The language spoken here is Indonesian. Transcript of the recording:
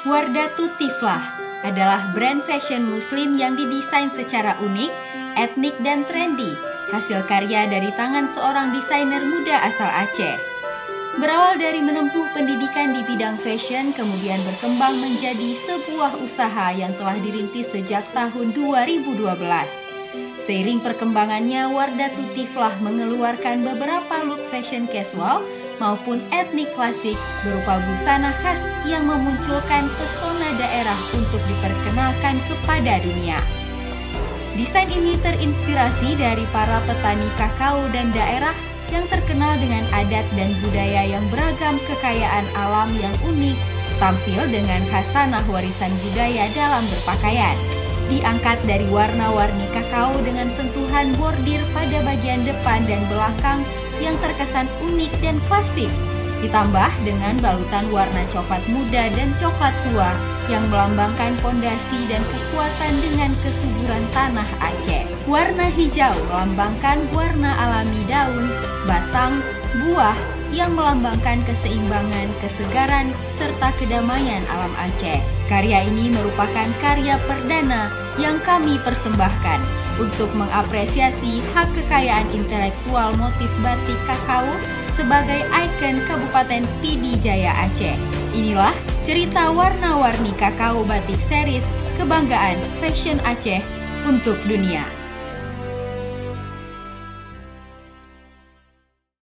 Wardah Tiflah adalah brand fashion muslim yang didesain secara unik, etnik, dan trendy, hasil karya dari tangan seorang desainer muda asal Aceh. Berawal dari menempuh pendidikan di bidang fashion, kemudian berkembang menjadi sebuah usaha yang telah dirintis sejak tahun 2012. Seiring perkembangannya, Wardah Tiflah mengeluarkan beberapa look fashion casual maupun etnik klasik berupa busana khas yang memunculkan pesona daerah untuk diperkenalkan kepada dunia. Desain ini terinspirasi dari para petani kakao dan daerah yang terkenal dengan adat dan budaya yang beragam, kekayaan alam yang unik, tampil dengan khasanah warisan budaya dalam berpakaian. Diangkat dari warna-warni kakao dengan sentuhan bordir pada bagian depan dan belakang yang terkesan unik dan klasik, ditambah dengan balutan warna coklat muda dan coklat tua yang melambangkan fondasi dan kekuatan dengan kesuburan tanah Aceh. Warna hijau melambangkan warna alami daun, batang, buah yang melambangkan keseimbangan, kesegaran, serta kedamaian alam Aceh. Karya ini merupakan karya perdana yang kami persembahkan untuk mengapresiasi hak kekayaan intelektual motif batik kakao sebagai ikon Kabupaten Pidi Jaya Aceh. Inilah cerita warna-warni kakao batik series kebanggaan fashion Aceh untuk dunia.